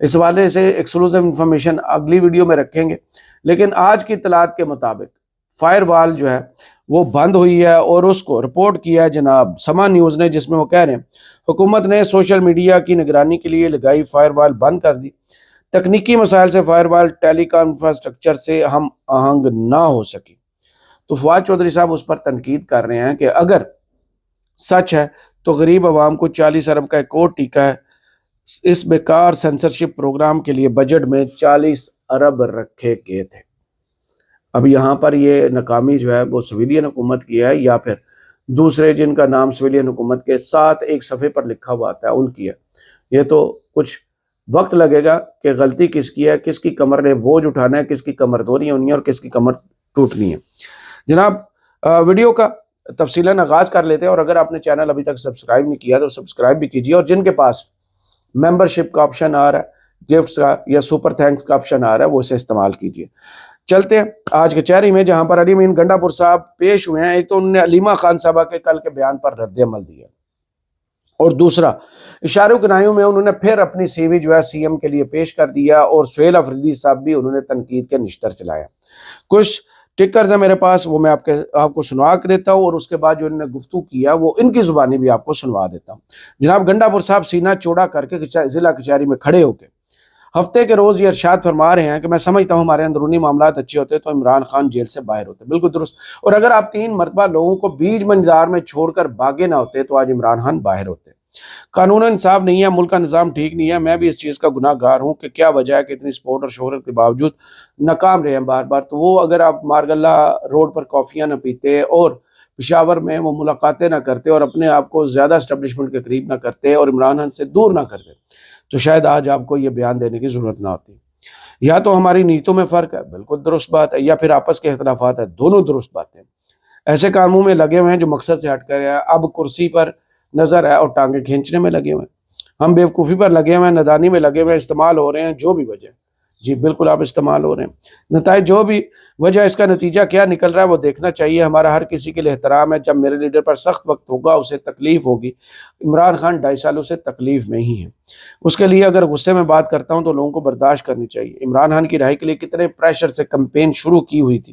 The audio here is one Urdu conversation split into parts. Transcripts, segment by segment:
اس حوالے سے ایکسکلوسیو انفارمیشن اگلی ویڈیو میں رکھیں گے، لیکن آج کی اطلاعات کے مطابق فائر وال جو ہے وہ بند ہوئی ہے، اور اس کو رپورٹ کیا ہے جناب سما نیوز نے، جس میں وہ کہہ رہے ہیں حکومت نے سوشل میڈیا کی نگرانی کے لیے لگائی فائر وال بند کر دی، تکنیکی مسائل سے فائر وال ٹیلی کام انفراسٹرکچر سے ہم آہنگ نہ ہو سکی۔ تو فواد چودھری صاحب اس پر تنقید کر رہے ہیں کہ اگر سچ ہے تو غریب عوام کو 40 ارب کا ایک اور ٹیکہ ہے، اس بیکار سینسرشپ پروگرام کے لیے بجٹ میں 40 ارب رکھے گئے تھے۔ اب یہاں پر یہ ناکامی جو ہے وہ سویلین حکومت کی ہے یا پھر دوسرے جن کا نام سویلین حکومت کے ساتھ ایک صفحے پر لکھا ہوا آتا ہے ان کی ہے۔ یہ تو کچھ وقت لگے گا کہ غلطی کس کی ہے، کس کی کمر نے بوجھ اٹھانا ہے، کس کی کمر دھونی ہونی ہے اور کس کی کمر ٹوٹنی ہے۔ جناب ویڈیو کا تفصیلاً آغاز کر لیتے ہیں، اور اگر آپ نے چینل ابھی تک سبسکرائب نہیں کیا تو سبسکرائب بھی کیجیے، اور جن کے پاس ممبرشپ کا آپشن آ رہا ہے، گفٹس کا یا سپر تھینکس کا آپشن آ رہا ہے، وہ اسے استعمال کیجیے۔ چلتے ہیں آج کچہری میں، جہاں پر علی امین گنڈا پور صاحب پیش ہوئے ہیں۔ ایک تو انہوں نے علیمہ خان صاحبہ کے کل کے بیان پر رد عمل دیا، اور دوسرا اشاروں کنایوں میں انہوں نے پھر اپنی سی وی جو ہے سی ایم کے لیے پیش کر دیا، اور سہیل افریدی صاحب بھی انہوں نے تنقید کے نشتر چلایا۔ کچھ ٹکرز ہیں میرے پاس، وہ میں آپ کو سنوا کے دیتا ہوں، اور اس کے بعد جو انہوں نے گفتگو کیا وہ ان کی زبانی بھی آپ کو سنوا دیتا ہوں۔ جناب گنڈا پور صاحب سینہ چوڑا کر کے ضلع کچہری میں کھڑے ہو کے ہفتے کے روز یہ ارشاد فرما رہے ہیں کہ میں سمجھتا ہوں ہمارے اندرونی معاملات اچھے ہوتے تو عمران خان جیل سے باہر ہوتے۔ بالکل درست، اور اگر آپ 3 مرتبہ لوگوں کو بیچ منظار میں چھوڑ کر بھاگے نہ ہوتے تو آج عمران خان باہر ہوتے۔ قانون انصاف نہیں ہے، ملک کا نظام ٹھیک نہیں ہے، میں بھی اس چیز کا گناہ گار ہوں کہ کیا وجہ ہے کہ اتنی سپورٹ اور شہرت کے باوجود ناکام رہے ہیں بار بار۔ تو وہ اگر آپ مارگلہ روڈ پر کافیاں نہ پیتے اور پشاور میں وہ ملاقاتیں نہ کرتے اور اپنے آپ کو زیادہ اسٹیبلشمنٹ کے قریب نہ کرتے اور عمران خان سے دور نہ کرتے تو شاید آج آپ کو یہ بیان دینے کی ضرورت نہ ہوتی۔ یا تو ہماری نیتوں میں فرق ہے، بالکل درست بات ہے، یا پھر آپس کے اختلافات ہیں، دونوں درست باتیں۔ ایسے کاموں میں لگے ہوئے ہیں جو مقصد سے ہٹ کر ہے، اب کرسی پر نظر ہے اور ٹانگیں کھینچنے میں لگے ہوئے ہیں، ہم بیوقوفی پر لگے ہوئے ہیں، نادانی میں لگے ہوئے ہیں، استعمال ہو رہے ہیں، جو بھی وجہ۔ جی بالکل آپ استعمال ہو رہے ہیں، نتائج جو بھی وجہ، اس کا نتیجہ کیا نکل رہا ہے وہ دیکھنا چاہیے۔ ہمارا ہر کسی کے لیے احترام ہے، جب میرے لیڈر پر سخت وقت ہوگا اسے تکلیف ہوگی۔ عمران خان 2.5 سالوں سے تکلیف میں ہی ہیں، اس کے لیے اگر غصے میں بات کرتا ہوں تو لوگوں کو برداشت کرنی چاہیے۔ عمران خان کی رہائی کے لیے کتنے پریشر سے کمپین شروع کی ہوئی تھی،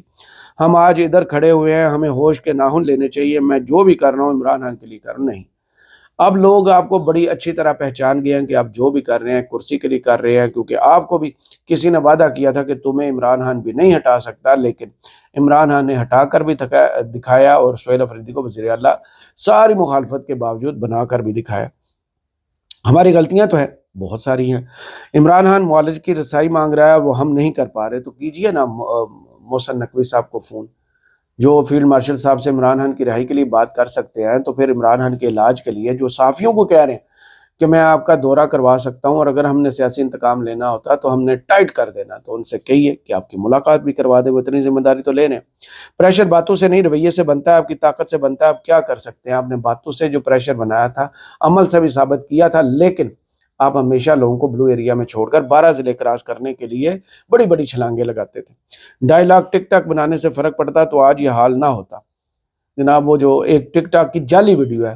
ہم آج ادھر کھڑے ہوئے ہیں، ہمیں ہوش کے ناخن لینے چاہیے۔ میں جو بھی کر رہا ہوں عمران خان کے لیے کر رہا ہوں، نہیں، اب لوگ آپ کو بڑی اچھی طرح پہچان گئے ہیں کہ آپ جو بھی کر رہے ہیں کرسی کے لیے کر رہے ہیں، کیونکہ آپ کو بھی کسی نے وعدہ کیا تھا کہ تمہیں عمران خان بھی نہیں ہٹا سکتا، لیکن عمران خان نے ہٹا کر بھی دکھایا، اور سہیل افریدی کو وزیر اعلیٰ ساری مخالفت کے باوجود بنا کر بھی دکھایا۔ ہماری غلطیاں تو ہیں، بہت ساری ہیں۔ عمران خان معالج کی رسائی مانگ رہا ہے، وہ ہم نہیں کر پا رہے، تو کیجئے نا محسن نقوی صاحب کو فون، جو فیلڈ مارشل صاحب سے عمران خان کی رہائی کے لیے بات کر سکتے ہیں، تو پھر عمران خان کے علاج کے لیے جو صحافیوں کو کہہ رہے ہیں کہ میں آپ کا دورہ کروا سکتا ہوں، اور اگر ہم نے سیاسی انتقام لینا ہوتا تو ہم نے ٹائٹ کر دینا، تو ان سے کہیے کہ آپ کی ملاقات بھی کروا دے، وہ اتنی ذمہ داری تو لے رہے ہیں۔ پریشر باتوں سے نہیں رویے سے بنتا ہے، آپ کی طاقت سے بنتا ہے۔ آپ کیا کر سکتے ہیں؟ آپ نے باتوں سے جو پریشر بنایا تھا عمل سے بھی ثابت کیا تھا، لیکن آپ ہمیشہ لوگوں کو بلو ایریا میں چھوڑ کر 12 ضلع کراس کرنے کے لیے بڑی بڑی چھلانگیں لگاتے تھے۔ 2.5 لاکھ ٹک ٹاک بنانے سے فرق پڑتا تو آج یہ حال نہ ہوتا۔ جناب وہ جو ایک ٹک ٹاک کی جعلی ویڈیو ہے،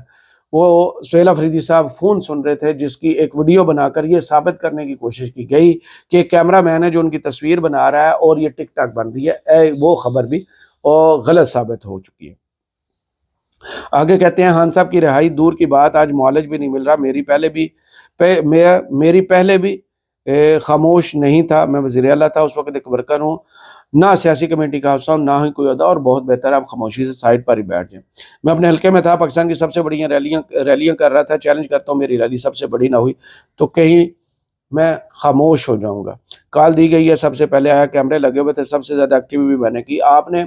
وہ سہیل افریدی صاحب فون سن رہے تھے، جس کی ایک ویڈیو بنا کر یہ ثابت کرنے کی کوشش کی گئی کہ ایک کیمرہ مین ہے جو ان کی تصویر بنا رہا ہے اور یہ ٹک ٹاک بن رہی ہے، وہ خبر بھی غلط ثابت ہو چکی ہے۔ آگے کہتے ہیں خان صاحب کی رہائی دور کی بات، آج معالج بھی نہیں مل رہا، میری پہلے بھی خاموش نہیں تھا، میں وزیر اعلیٰ تھا اس وقت، ایک ورکر ہوں، نہ سیاسی کمیٹی کا حصہ ہوں، نہ ہی کوئی عہدہ، اور بہت بہتر ہے آپ خاموشی سے سائڈ پر ہی بیٹھ جائیں۔ میں اپنے حلقے میں تھا، پاکستان کی سب سے بڑی ریلیاں کر رہا تھا، چیلنج کرتا ہوں میری ریلی سب سے بڑی نہ ہوئی تو کہیں میں خاموش ہو جاؤں گا۔ کال دی گئی ہے، سب سے پہلے آیا، کیمرے لگے ہوئے تھے، سب سے زیادہ ایکٹیو بھی میں نے کی۔ آپ نے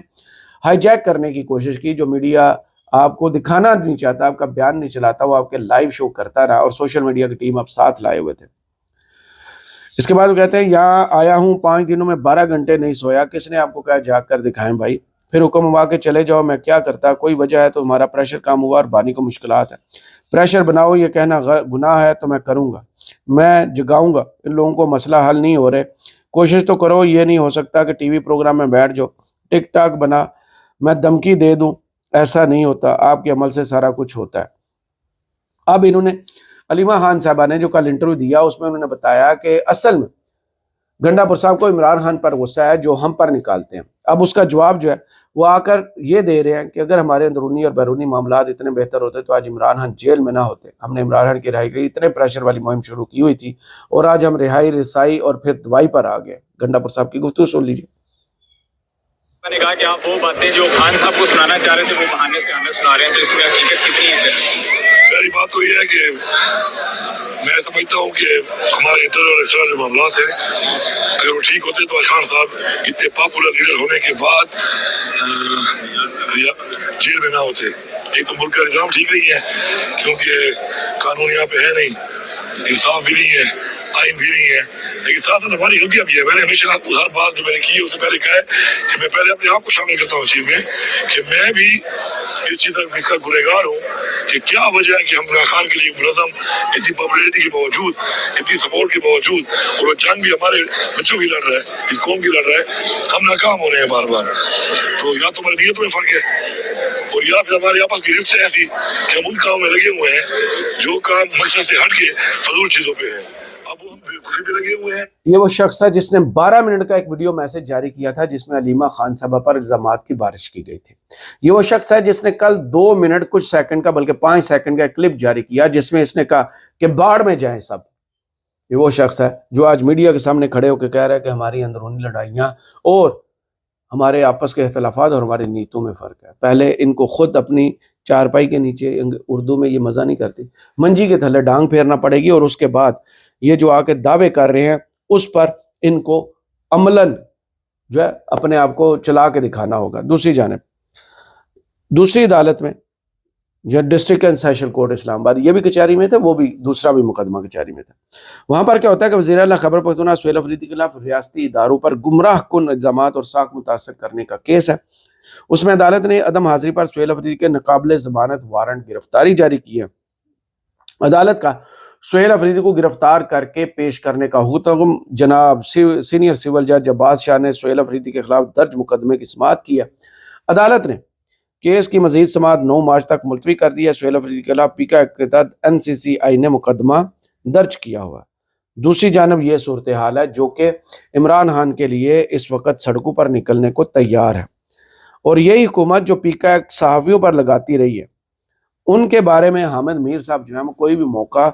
ہائی جیک کرنے کی کوشش کی، جو میڈیا آپ کو دکھانا نہیں چاہتا، آپ کا بیان نہیں چلاتا، وہ آپ کے لائیو شو کرتا رہا، اور سوشل میڈیا کی ٹیم آپ ساتھ لائے ہوئے تھے۔ اس کے بعد وہ کہتے ہیں یہاں آیا ہوں 5 دنوں میں 12 گھنٹے نہیں سویا، کس نے آپ کو کہا جاگ کر دکھائیں بھائی، پھر حکم ہوا کہ چلے جاؤ، میں کیا کرتا، کوئی وجہ ہے تو ہمارا پریشر کم ہوا اور بانی کو مشکلات ہے، پریشر بناؤ، یہ کہنا گناہ ہے تو میں کروں گا، میں جگاؤں گا، ان لوگوں کو مسئلہ حل نہیں ہو رہے، کوشش تو کرو، یہ نہیں ہو سکتا کہ ٹی وی پروگرام میں بیٹھ جاؤ، ٹک ٹاک بنا میں دھمکی دے دوں، ایسا نہیں ہوتا، آپ کے عمل سے سارا کچھ ہوتا ہے۔ اب انہوں نے علیمہ خان صاحبہ نے جو کل انٹرویو دیا اس میں انہوں نے بتایا کہ اصل میں گنڈا پور صاحب کو عمران خان پر غصہ ہے جو ہم پر نکالتے ہیں۔ اب اس کا جواب جو ہے وہ آ کر یہ دے رہے ہیں کہ اگر ہمارے اندرونی اور بیرونی معاملات اتنے بہتر ہوتے تو آج عمران خان جیل میں نہ ہوتے۔ ہم نے عمران خان کی رہائی کے لیے اتنے پریشر والی مہم شروع کی ہوئی تھی اور آج ہم رہائی، رسائی اور پھر دوائی پر آ گئے۔ گنڈا پور صاحب کی گفتگو سن لیجیے۔ میں نے کہا کہ آپ وہ باتیں جو خان صاحب کو سنانا چاہ رہے تھے وہ بہانے سے ہمیں سنا رہے ہیں، تو اس میں حقیقت کتنی ہے؟ پہلی بات تو یہ ہے کہ میں سمجھتا ہوں کہ ہمارے انٹرنل اور ایکسٹرنل جو معاملات ہیں اگر وہ ٹھیک ہوتے تو خان صاحب اتنے پاپولر لیڈر ہونے کے بعد جیل میں نہ ہوتے۔ ایک تو ملک کا نظام ٹھیک نہیں ہے کیونکہ قانون یہاں پہ ہے نہیں، انصاف بھی نہیں ہے، آئین بھی نہیں ہے، لیکن ساتھ ساتھ ہماری غلطیاں بھی ہے۔ میں نے ہمیشہ ہر بات جو میں نے کی اس سے پہلے کہا ہے کہ میں پہلے اپنے آپ کو شامل کرتا ہوں چیز میں کہ میں بھی اس چیز کا گنہگار ہوں کہ کیا وجہ ہے کہ ہم عمران خان کے لیے منظم اتنی پاپولیرٹی کے باوجود، اتنی سپورٹ کے باوجود، اور وہ جنگ بھی ہمارے بچوں کی لڑ رہا ہے، اس قوم کی لڑ رہا ہے، ہم ناکام ہو رہے ہیں بار بار۔ تو یا تو ہماری نیت میں فرق ہے اور یا پھر ہمارے آپس کی رفت سے ایسی کہ ہم ان کاموں میں لگے ہوئے ہیں جو کام مقصد سے ہٹ کے فضول چیزوں پہ ہیں، اب وہ ہم خوشی پہ لگے ہوئے ہیں۔ یہ وہ شخص ہے جس نے 12 منٹ کا ایک ویڈیو میسج جاری کیا تھا جس میں علیمہ خان صاحبہ پر الزامات کی بارش کی گئی تھی۔ یہ وہ شخص ہے جس نے کل 2 منٹ کچھ سیکنڈ کا بلکہ 5 سیکنڈ کا ایک کلپ جاری کیا جس میں اس نے کہا کہ باڑ میں جائیں سب۔ یہ وہ شخص ہے جو آج میڈیا کے سامنے کھڑے ہو کے کہہ رہا ہے کہ ہماری اندرونی لڑائیاں اور ہمارے آپس کے اختلافات اور ہماری نیتوں میں فرق ہے۔ پہلے ان کو خود اپنی چارپائی کے نیچے، اردو میں یہ مزہ نہیں کرتی، منجی کے تھلے ڈانگ پھیرنا پڑے گی، اور اس کے بعد یہ جو آ کے دعوے کر رہے ہیں اس پر ان کو عملاً جو ہے اپنے آپ کو چلا کے دکھانا ہوگا۔ دوسری جانب دوسری عدالت میں جو ڈسٹرکٹ اینڈ سیشن کورٹ اسلام آباد، یہ بھی کچہری میں تھے، وہ بھی دوسرا بھی مقدمہ کچہری میں تھا۔ وہاں پر کیا ہوتا ہے کہ وزیر اعلیٰ خیبر پختونخوا سہیل افریدی کے خلاف ریاستی اداروں پر گمراہ کن الزامات اور ساکھ متاثر کرنے کا کیس ہے۔ اس میں عدالت نے عدم حاضری پر سہیل افریدی کے ناقابل ضمانت وارنٹ گرفتاری جاری کی ہے۔ عدالت کا سہیل افریدی کو گرفتار کر کے پیش کرنے کا حکم جناب سینئر سول جج عباس شاہ نے سہیل افریدی کے خلاف درج مقدمے کی سماعت کی ہے۔ عدالت نے کیس کی مزید سماعت 9 مارچ تک ملتوی کر دی ہے۔ سہیل افریدی کے خلاف پیکا ایکٹ کے تحت NCCI نے مقدمہ درج کیا ہوا ہے۔ دوسری جانب یہ صورتحال ہے جو کہ عمران خان کے لیے اس وقت سڑکوں پر نکلنے کو تیار ہے، اور یہی حکومت جو پیکا ایکٹ صحافیوں پر لگاتی رہی ہے ان کے بارے میں حامد میر صاحب جو ہے کوئی بھی موقع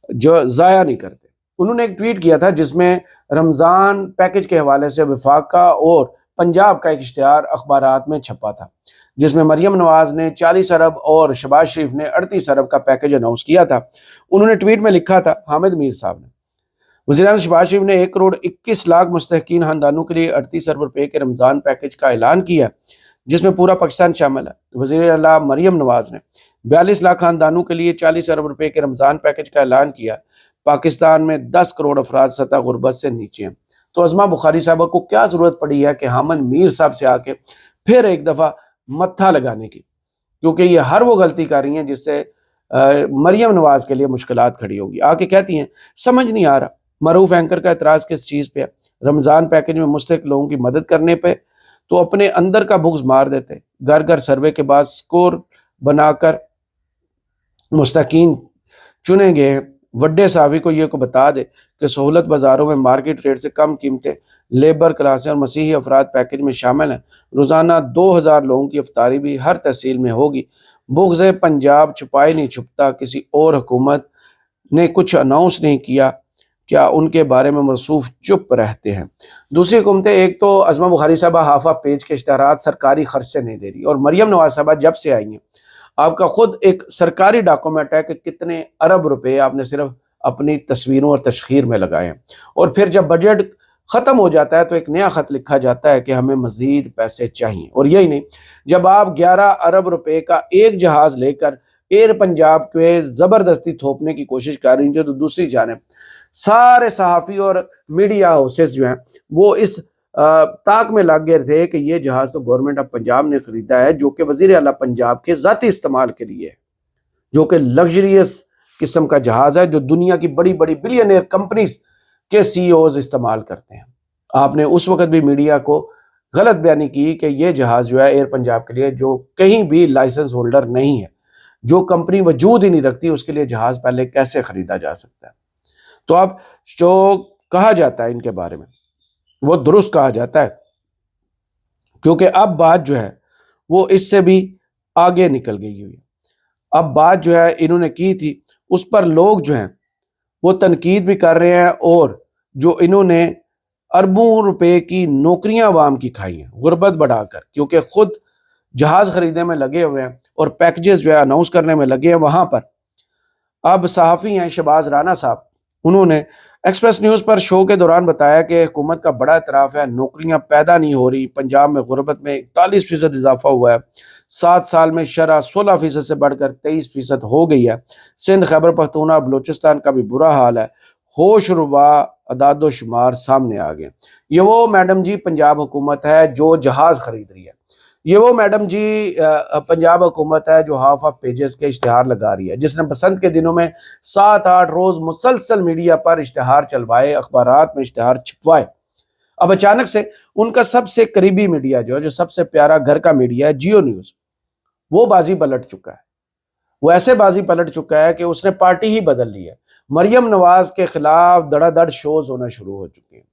جو ضائع نہیں کرتے۔ انہوں نے ایک ٹویٹ کیا تھا جس میں رمضان پیکج کے حوالے سے وفاق کا اور پنجاب کا ایک اشتہار اخبارات میں چھپا تھا جس میں مریم نواز نے 40 ارب اور شہباز شریف نے 38 ارب کا پیکج اناؤنس کیا تھا۔ انہوں نے ٹویٹ میں لکھا تھا، حامد میر صاحب نے، وزیر اعظم شہباز شریف نے 1 کروڑ 21 لاکھ مستحقین خاندانوں کے لیے 38 ارب روپے کے رمضان پیکج کا اعلان کیا جس میں پورا پاکستان شامل ہے۔ وزیر اعلیٰ مریم نواز نے 42 لاکھ خاندانوں کے لیے 40 ارب روپے کے رمضان پیکج کا اعلان کیا۔ پاکستان میں 10 کروڑ افراد سطح غربت سے نیچے ہیں۔ تو عظمہ بخاری صاحبہ کو کیا ضرورت پڑی ہے کہ حامد میر صاحب سے آ کے پھر ایک دفعہ متھا لگانے کی، کیونکہ یہ ہر وہ غلطی کر رہی ہیں جس سے مریم نواز کے لیے مشکلات کھڑی ہوگی۔ آ کے کہتی ہیں سمجھ نہیں آ رہا معروف اینکر کا اعتراض کس چیز پہ ہے، رمضان پیکج میں مستحق لوگوں کی مدد کرنے پہ، تو اپنے اندر کا بغض مار دیتے، گھر گھر سروے کے بعد سکور بنا کر مستحقین چنے گئے ہیں۔ وڈے صحافی کو یہ کو بتا دے کہ سہولت بازاروں میں مارکیٹ ریٹ سے کم قیمتیں لیبر کلاسیں اور مسیحی افراد پیکج میں شامل ہیں۔ روزانہ 2000 لوگوں کی افطاری بھی ہر تحصیل میں ہوگی۔ بغض پنجاب چھپائے نہیں چھپتا، کسی اور حکومت نے کچھ اناؤنس نہیں کیا، کیا ان کے بارے میں موصوف چپ رہتے ہیں؟ دوسری حکومتیں، ایک تو عظمہ بخاری صاحبہ ہافہ پیج کے اشتہارات سرکاری خرچ سے نہیں دے رہی، اور مریم نواز صاحبہ جب سے آئی ہیں آپ کا خود ایک سرکاری ڈاکومنٹ ہے کہ کتنے ارب روپے آپ نے صرف اپنی تصویروں اور تشہیر میں لگائے ہیں، اور پھر جب بجٹ ختم ہو جاتا ہے تو ایک نیا خط لکھا جاتا ہے کہ ہمیں مزید پیسے چاہیے۔ اور یہی نہیں، جب آپ 11 ارب روپے کا ایک جہاز لے کر ایئر پنجاب کے زبردستی تھوپنے کی کوشش کر رہی تھے، تو دوسری جانب سارے صحافی اور میڈیا ہاؤسز جو ہیں وہ اس طاق میں لگ گئے تھے کہ یہ جہاز تو گورنمنٹ آف پنجاب نے خریدا ہے، جو کہ وزیر اعلیٰ پنجاب کے ذاتی استعمال کے لیے ہے، جو کہ لگژریس قسم کا جہاز ہے جو دنیا کی بڑی بڑی بلینئر کمپنیز کے CEOs استعمال کرتے ہیں۔ آپ نے اس وقت بھی میڈیا کو غلط بیانی کی کہ یہ جہاز جو ہے ایئر پنجاب کے لیے، جو کہیں بھی لائسنس ہولڈر نہیں ہے، جو کمپنی وجود ہی نہیں رکھتی اس کے لیے جہاز پہلے کیسے خریدا جا سکتا ہے؟ تو اب جو کہا جاتا ہے ان کے بارے میں وہ درست کہا جاتا ہے، کیونکہ اب بات جو ہے وہ اس سے بھی آگے نکل گئی ہوئی ہے۔ اب بات جو ہے انہوں نے کی تھی اس پر لوگ جو ہیں وہ تنقید بھی کر رہے ہیں، اور جو انہوں نے اربوں روپے کی نوکریاں عوام کی کھائی ہیں غربت بڑھا کر، کیونکہ خود جہاز خریدنے میں لگے ہوئے ہیں اور پیکجز جو ہے اناؤنس کرنے میں لگے ہیں وہاں پر۔ اب صحافی ہیں شہباز رانا صاحب، انہوں نے ایکسپریس نیوز پر شو کے دوران بتایا کہ حکومت کا بڑا اعتراف ہے نوکریاں پیدا نہیں ہو رہی، پنجاب میں غربت میں 41% اضافہ ہوا ہے، 7 سال میں شرح 16% سے بڑھ کر 23% ہو گئی ہے، سندھ خیبر پختونخوا بلوچستان کا بھی برا حال ہے، ہوش ربا اعداد و شمار سامنے آ گئے۔ یہ وہ میڈم جی پنجاب حکومت ہے جو جہاز خرید رہی ہے، یہ وہ میڈم جی پنجاب حکومت ہے جو ہاف آف پیجز کے اشتہار لگا رہی ہے، جس نے بسنت کے دنوں میں 7-8 روز مسلسل میڈیا پر اشتہار چلوائے، اخبارات میں اشتہار چھپوائے۔ اب اچانک سے ان کا سب سے قریبی میڈیا جو سب سے پیارا گھر کا میڈیا ہے جیو نیوز، وہ بازی پلٹ چکا ہے۔ وہ ایسے بازی پلٹ چکا ہے کہ اس نے پارٹی ہی بدل لی ہے۔ مریم نواز کے خلاف دڑا دڑ شوز ہونا شروع ہو چکے ہیں،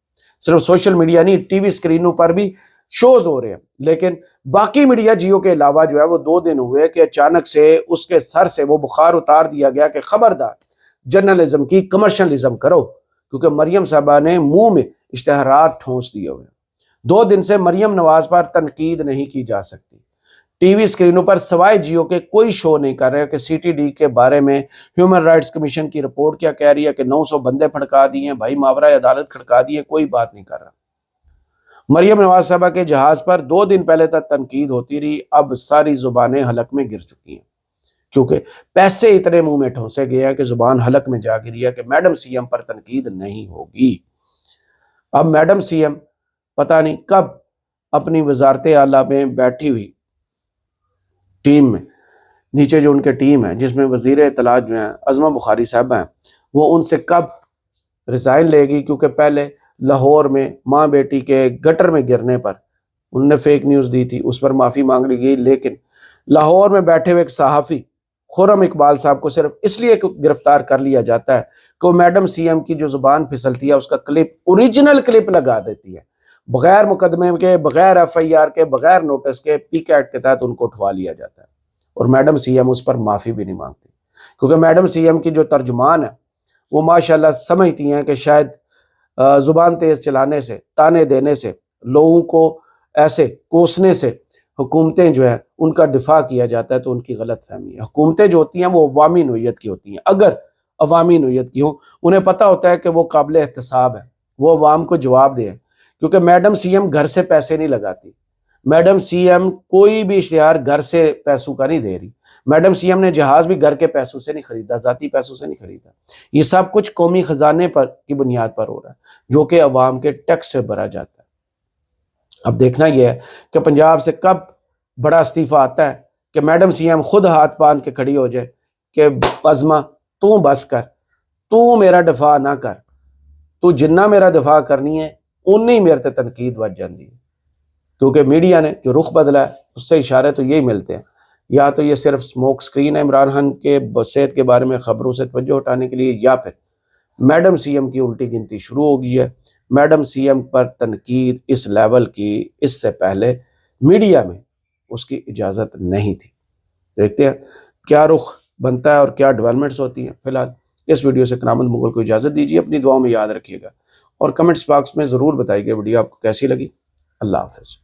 صرف سوشل میڈیا نہیں، ٹی وی اسکرینوں پر بھی شوز ہو رہے ہیں، لیکن باقی میڈیا جیو کے علاوہ جو ہے وہ 2 دن ہوئے کہ اچانک سے اس کے سر سے وہ بخار اتار دیا گیا کہ خبردار جرنلزم کی کمرشلزم کرو، کیونکہ مریم صاحبہ نے منہ میں اشتہارات ٹھونس دیے ہوئے۔ 2 دن سے مریم نواز پر تنقید نہیں کی جا سکتی، ٹی وی اسکرینوں پر سوائے جیو کے کوئی شو نہیں کر رہے کہ سی ٹی ڈی کے بارے میں ہیومن رائٹس کمیشن کی رپورٹ کیا کہہ رہی ہے کہ 900 بندے پھڑکا دیے ہیں، بھائی ماورائے عدالت کھڑکا دیے، کوئی بات نہیں کر رہا۔ مریم نواز صاحبہ کے جہاز پر 2 دن پہلے تک تنقید ہوتی رہی، اب ساری زبانیں حلق میں گر چکی ہیں، کیونکہ پیسے اتنے منہ میں ٹھونسے گئے ہیں کہ زبان حلق میں جا گری ہے کہ میڈم سی ایم پر تنقید نہیں ہوگی۔ اب میڈم سی ایم پتہ نہیں کب اپنی وزارت اعلیٰ میں بیٹھی ہوئی ٹیم میں، نیچے جو ان کے ٹیم ہے جس میں وزیر اطلاعات جو ہیں عظمہ بخاری صاحبہ ہیں، وہ ان سے کب ریزائن لے گی، کیونکہ پہلے لاہور میں ماں بیٹی کے گٹر میں گرنے پر انہوں نے فیک نیوز دی تھی، اس پر معافی مانگ لی گئی، لیکن لاہور میں بیٹھے ہوئے ایک صحافی خرم اقبال صاحب کو صرف اس لیے گرفتار کر لیا جاتا ہے کہ وہ میڈم سی ایم کی جو زبان پھسلتی ہے اس کا کلپ، اوریجنل کلپ لگا دیتی ہے، بغیر مقدمے کے، بغیر ایف آئی آر کے، بغیر نوٹس کے، پی کیٹ کے تحت ان کو اٹھوا لیا جاتا ہے، اور میڈم سی ایم اس پر معافی بھی نہیں مانگتی، کیونکہ میڈم سی ایم کی جو ترجمان ہے وہ ماشاءاللہ سمجھتی ہیں کہ شاید زبان تیز چلانے سے، تانے دینے سے، لوگوں کو ایسے کوسنے سے حکومتیں جو ہے ان کا دفاع کیا جاتا ہے، تو ان کی غلط فہمی ہے۔ حکومتیں جو ہوتی ہیں وہ عوامی نوعیت کی ہوتی ہیں، اگر عوامی نوعیت کی ہوں انہیں پتہ ہوتا ہے کہ وہ قابل احتساب ہے، وہ عوام کو جواب دیں، کیونکہ میڈم سی ایم گھر سے پیسے نہیں لگاتی، میڈم سی ایم کوئی بھی اشتہار گھر سے پیسوں کا نہیں دے رہی، میڈم سی ایم نے جہاز بھی گھر کے پیسوں سے نہیں خریدا، ذاتی پیسوں سے نہیں خریدا، یہ سب کچھ قومی خزانے پر کی بنیاد پر ہو رہا ہے جو کہ عوام کے ٹیکس سے بھرا جاتا ہے۔ اب دیکھنا یہ ہے کہ پنجاب سے کب بڑا استعفیٰ آتا ہے کہ میڈم سی ایم خود ہاتھ باندھ کے کھڑی ہو جائے کہ عظمہ تو بس کر، تو میرا دفاع نہ کر، تو جنہ میرا دفاع کرنی ہے انہیں میرے تے تنقید وج جاندی ہے، کیونکہ میڈیا نے جو رخ بدلا ہے اس سے اشارے تو یہی ملتے ہیں، یا تو یہ صرف سموک سکرین ہے عمران خان کے صحت کے بارے میں خبروں سے توجہ ہٹانے کے لیے، یا پھر میڈم سی ایم کی الٹی گنتی شروع ہو گئی ہے۔ میڈم سی ایم پر تنقید اس لیول کی اس سے پہلے میڈیا میں اس کی اجازت نہیں تھی۔ دیکھتے ہیں کیا رخ بنتا ہے اور کیا ڈیولپمنٹس ہوتی ہیں۔ فی الحال اس ویڈیو سے کرامت مغل کو اجازت دیجیے، اپنی دعاؤں میں یاد رکھیے گا، اور کمنٹس باکس میں ضرور بتائیے کہ ویڈیو آپ کو کیسی لگی۔ اللہ حافظ۔